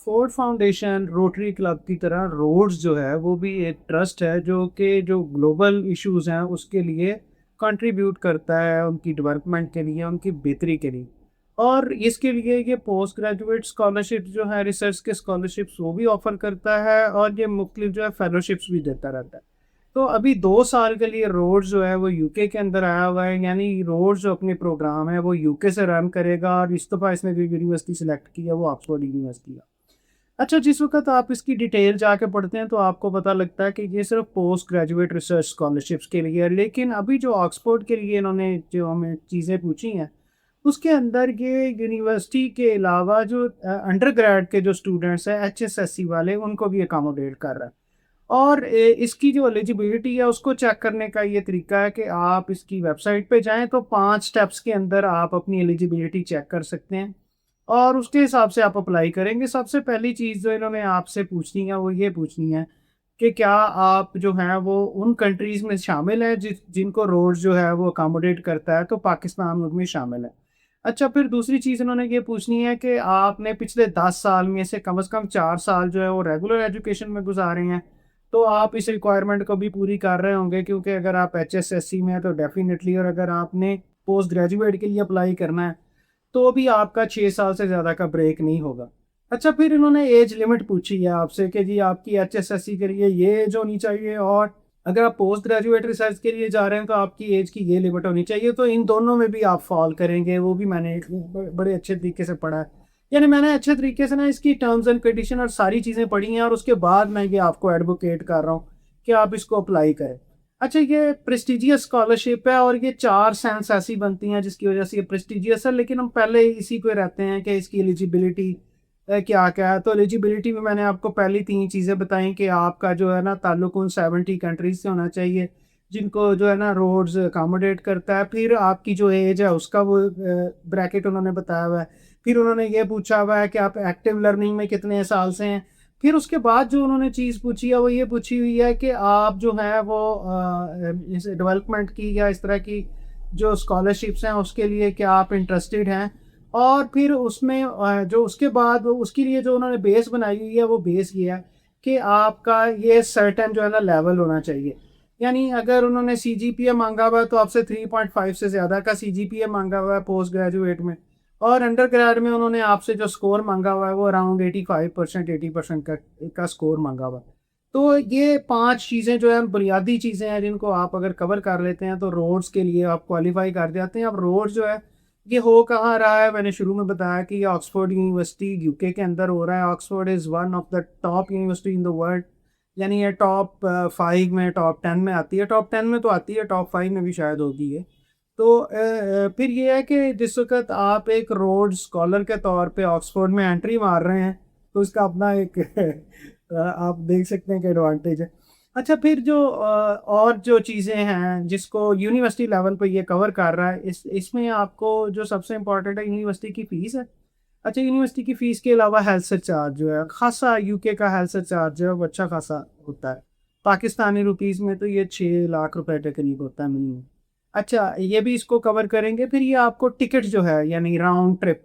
Ford foundation rotary club की तरह roads जो है वो भी एक ट्रस्ट है जो कि जो ग्लोबल इश्यूज हैं उसके लिए कंट्रीब्यूट करता है, उनकी डेवलपमेंट के लिए, उनकी बेहतरी के लिए। और इसके लिए ये पोस्ट ग्रेजुएट स्कॉलरशिप जो है, रिसर्च के स्कॉलरशिप्स वो भी ऑफर करता है, और ये मुख्तलिफ जो है फेलोशिप्स भी देता रहता है। तो अभी 2 साल के लिए रोड्स जो है वो यूके के अंदर आया हुआ है, यानी रोड्स जो अपने प्रोग्राम है वो यूके से रन करेगा। और इस दफ़ा इसने जो यूनिवर्सिटी सेलेक्ट की है वो ऑक्सफोर्ड यूनिवर्सिटी है। अच्छा, जिस वक़्त आप इसकी डिटेल जाके पढ़ते हैं तो आपको पता लगता है कि ये सिर्फ़ पोस्ट ग्रेजुएट रिसर्च स्कॉलरशिप्स के लिए है, लेकिन अभी जो ऑक्सफ़ोर्ड के लिए इन्होंने जो हमें चीज़ें पूछी हैं, उसके अंदर ये यूनिवर्सिटी के अलावा जो अंडर ग्रेड के जो स्टूडेंट्स हैं एचएसएससी वाले, उनको भी अकोमोडेट कर रहा है। और इसकी जो एलिजिबिलिटी है उसको चेक करने का ये तरीका है कि आप इसकी वेबसाइट पे जाएँ तो 5 स्टेप्स के अंदर आप अपनी एलिजिबिलिटी चेक कर सकते हैं। और उसके हिसाब से आप अप्लाई करेंगे। सबसे पहली चीज़ जो इन्होंने आपसे पूछनी है वो ये पूछनी है कि क्या आप जो हैं वो उन कंट्रीज़ में शामिल हैं जिनको रोड्स जो है वो अकोमोडेट करता है, तो पाकिस्तान उनमें शामिल है। अच्छा, फिर दूसरी चीज़ इन्होंने ये पूछनी है कि आपने पिछले 10 साल में से कम 4 साल जो है वो रेगुलर एजुकेशन में गुज़ारे हैं। तो आप इस रिक्वायरमेंट को भी पूरी कर रहे होंगे, क्योंकि अगर आप एचएसएससी में हैं तो डेफ़िनिटली, और अगर आपने पोस्ट ग्रेजुएट के लिए अप्लाई करना है तो भी आपका 6 साल से ज़्यादा का ब्रेक नहीं होगा। अच्छा, फिर इन्होंने एज लिमिट पूछी है आपसे कि जी आपकी एचएसएससी के लिए ये एज होनी चाहिए, और अगर आप पोस्ट ग्रेजुएट रिसर्च के लिए जा रहे हैं तो आपकी एज की ये लिमिट होनी चाहिए। तो इन दोनों में भी आप फॉल करेंगे, वो भी मैंने बड़े अच्छे तरीके से पढ़ा है। यानी मैंने अच्छे तरीके से ना इसकी टर्म्स एंड कंडीशन और सारी चीज़ें पढ़ी हैं, और उसके बाद मैं ये आपको एडवोकेट कर रहा हूँ कि आप इसको अप्लाई करें। अच्छा, ये प्रेस्टिजियस स्कॉलरशिप है और ये 4 सेंस ऐसी बनती हैं जिसकी वजह से ये प्रेस्टिजियस है, लेकिन हम पहले इसी पे रहते हैं कि इसकी एलिजिबिलिटी क्या-क्या है। तो एलिजिबिलिटी में मैंने आपको पहली 3 चीज़ें बताई कि आपका जो है ना ताल्लुक उन 70 कंट्रीज़ से होना चाहिए, जिनको जो है ना रोड्स अकोमोडेट करता है। फिर आपकी जो एज है उसका वो ब्रैकेट उन्होंने बताया हुआ है। फिर उन्होंने ये पूछा हुआ है कि आप एक्टिव लर्निंग में कितने साल से हैं। फिर उसके बाद जो उन्होंने चीज़ पूछी है वो ये पूछी हुई है कि आप जो है वो इस डेवलपमेंट की या इस तरह की जो स्कॉलरशिप्स हैं उसके लिए क्या आप इंटरेस्टेड हैं। और फिर उसमें जो उसके बाद उसके लिए जो उन्होंने बेस बनाई हुई है वो बेस ये है कि आपका ये सर्टेन जो है ना लेवल होना चाहिए। यानी अगर उन्होंने सीजीपीए मांगा हुआ है तो आपसे 3.5 से ज़्यादा का सीजीपीए मांगा हुआ है पोस्ट ग्रेजुएट में, और अंडर ग्रेड में उन्होंने आपसे जो स्कोर मांगा हुआ है वो अराउंड 85% 80% का स्कोर मांगा हुआ है। तो ये 5 चीज़ें जो है बुनियादी चीज़ें हैं जिनको आप अगर कवर कर लेते हैं तो रोड्स के लिए आप क्वालिफाई कर जाते हैं। अब रोड्स जो है ये हो कहाँ रहा है, मैंने शुरू में बताया कि ये ऑक्सफोर्ड यूनिवर्सिटी यूके के अंदर हो रहा है। Oxford is one of the top university in the world, यानी ये टॉप 5 में, टॉप 10 में आती है। टॉप 10 में तो आती है, टॉप 5 में भी शायद होगी ये। तो फिर ये है कि जिस वक़्त आप एक रोड्स स्कॉलर के तौर पे ऑक्सफोर्ड में एंट्री मार रहे हैं, तो इसका अपना एक आप देख सकते हैं कि एडवांटेज है। अच्छा, फिर जो और जो चीज़ें हैं जिसको यूनिवर्सिटी लेवल पे ये कवर कर रहा है, इसमें आपको जो सबसे इम्पोर्टेंट है यूनिवर्सिटी की फ़ीस है। अच्छा, यूनिवर्सिटी की फ़ीस के अलावा हेल्थ सरचार्ज जो है ख़ासा, यूके का हेल्थ सरचार्ज जो है वो अच्छा ख़ासा होता है। पाकिस्तानी रुपीज़ में तो ये 6 लाख रुपए के करीब होता है मिनिमम। अच्छा, ये भी इसको कवर करेंगे। फिर ये आपको टिकट जो है यानी राउंड ट्रिप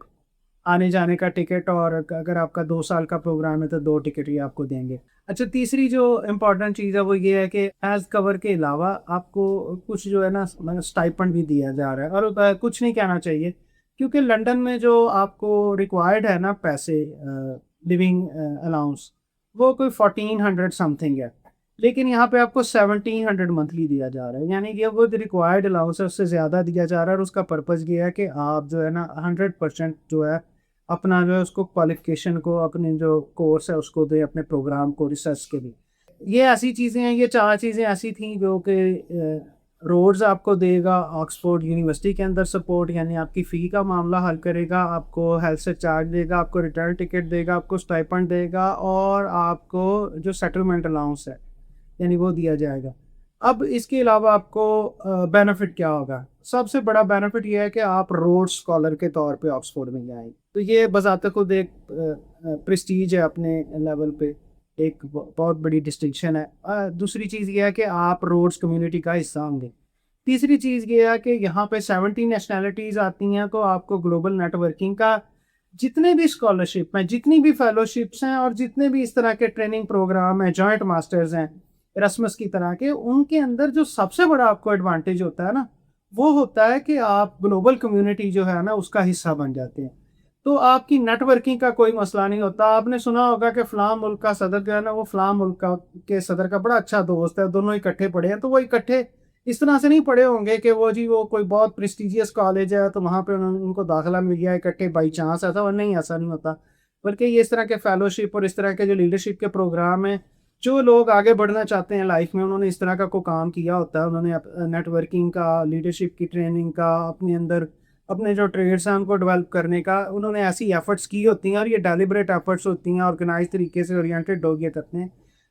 आने-जाने का टिकट, और अगर आपका 2 साल का प्रोग्राम है तो 2 टिकट ये आपको देंगे। अच्छा, तीसरी जो इम्पोर्टेंट चीज़ है वो ये है कि एज़ कवर के अलावा आपको कुछ जो है ना मतलब स्टाइपेंड भी दिया जा रहा है। और कुछ नहीं कहना चाहिए, क्योंकि लंदन में जो आपको रिक्वायर्ड है ना पैसे लिविंग अलाउंस, वो कोई 1400 समथिंग है। लेकिन यहाँ पे आपको 1700 मंथली दिया जा रहा है, यानी कि वो जो रिक्वायर्ड अलाउंस है उससे ज़्यादा दिया जा रहा है। और उसका पर्पज़ ये है कि आप जो है ना 100% जो है अपना जो है उसको क्वालिफ़िकेशन को, अपने जो कोर्स है उसको दें, अपने प्रोग्राम को, रिसर्च के लिए। ये ऐसी चीज़ें हैं, ये 4 चीज़ें ऐसी थी जो कि रोड्स आपको देगा, ऑक्सफोर्ड यूनिवर्सिटी के अंदर सपोर्ट, यानी आपकी फ़ी का मामला हल करेगा, आपको हेल्थ से चार्ज देगा, आपको रिटर्न टिकट देगा, आपको स्टाइपेंड देगा, और आपको जो सेटलमेंट अलाउंस है यानी वो दिया जाएगा। अब इसके अलावा आपको बेनिफिट क्या होगा? सबसे बड़ा बेनिफिट ये है कि आप रोड्स स्कॉलर के तौर पे ऑक्सफोर्ड में जाएँगे। तो ये बज़ाते खुद एक प्रेस्टीज है अपने लेवल पे, एक बहुत बड़ी डिस्टिंक्शन है। दूसरी चीज़ ये है कि आप रोड्स कम्युनिटी का हिस्सा होंगे। तीसरी चीज़ ये है कि यहाँ पे 70 नेशनैलिटीज़ आती हैं, तो आपको ग्लोबल नेटवर्किंग का जितने भी स्कॉलरशिप हैं, जितनी भी फेलोशिप्स हैं और जितने भी इस तरह के ट्रेनिंग प्रोग्राम हैं, जॉइंट मास्टर्स हैं, एरास्मस की तरह के, उनके अंदर जो सबसे बड़ा आपको एडवांटेज होता है ना, वो होता है कि आप ग्लोबल कम्युनिटी जो है ना, उसका हिस्सा बन जाते हैं। तो आपकी नेटवर्किंग का कोई मसला नहीं होता। आपने सुना होगा कि फ़लाँ मुल्क का सदर जो है ना, वो फ़लाँ मुल्क का के सदर का बड़ा अच्छा दोस्त है, दोनों इकट्ठे पढ़े हैं। तो वो इकट्ठे इस तरह से नहीं पढ़े होंगे कि वो कोई बहुत प्रेस्टिजियस कॉलेज है, तो वहाँ पे उनको दाखिला मिल गया इकट्ठे बाई चांस, ऐसा और नहीं, ऐसा नहीं होता। बल्कि ये इस तरह के फेलोशिप और इस तरह के जो लीडरशिप के प्रोग्राम हैं, जो लोग आगे बढ़ना चाहते हैं लाइफ में, उन्होंने इस तरह का कोई काम किया होता है। उन्होंने नेटवर्किंग का, लीडरशिप की ट्रेनिंग का, अपने अंदर अपने जो ट्रेड्स हैं उनको डेवलप करने का उन्होंने ऐसी एफर्ट्स की होती हैं, और ये डेलिब्रेट एफर्ट्स होती हैं, ऑर्गेनाइज तरीके से ओरिएंटेड लोग ये करते हैं।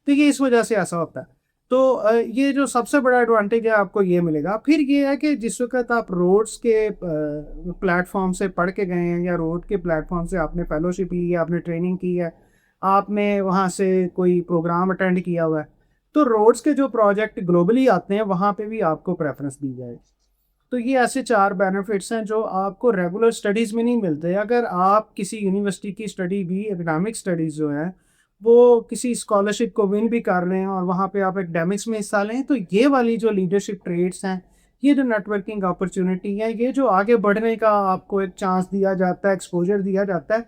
तो ये इस वजह से ऐसा होता है। तो ये जो सबसे बड़ा एडवांटेज है आपको ये मिलेगा। फिर ये है कि जिस वक्त आप रोड्स के प्लेटफॉर्म से पढ़ के गए हैं, या रोड के प्लेटफॉर्म से आपने फेलोशिप ली है, आपने ट्रेनिंग की है, आपने वहाँ से कोई प्रोग्राम अटेंड किया हुआ है, तो रोड्स के जो प्रोजेक्ट ग्लोबली आते हैं वहाँ पे भी आपको प्रेफरेंस दी जाएगी। तो ये ऐसे 4 बेनिफिट्स हैं जो आपको रेगुलर स्टडीज़ में नहीं मिलते। अगर आप किसी यूनिवर्सिटी की स्टडी भी, एकेडमिक स्टडीज़ जो है, वो किसी स्कॉलरशिप को विन भी कर लें और वहाँ पे आप एकेडमिक्स में हिस्सा लें, तो ये वाली जो लीडरशिप ट्रेड्स हैं, ये जो नेटवर्किंग अपॉर्चुनिटी है, ये जो आगे बढ़ने का आपको एक चांस दिया जाता है, एक्सपोज़र दिया जाता है,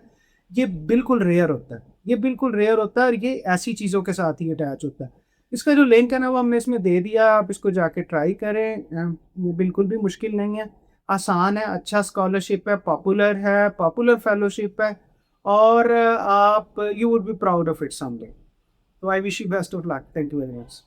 ये बिल्कुल रेयर होता है। ये बिल्कुल रेयर होता है, और ये ऐसी चीज़ों के साथ ही अटैच होता है। इसका जो लिंक है ना, वो हमने इसमें दे दिया, आप इसको जाके ट्राई करें। ये बिल्कुल भी मुश्किल नहीं है, आसान है, अच्छा स्कॉलरशिप है, पॉपुलर फेलोशिप है, और आप you would be proud of it someday. तो I wish you best of luck. Thank you very much.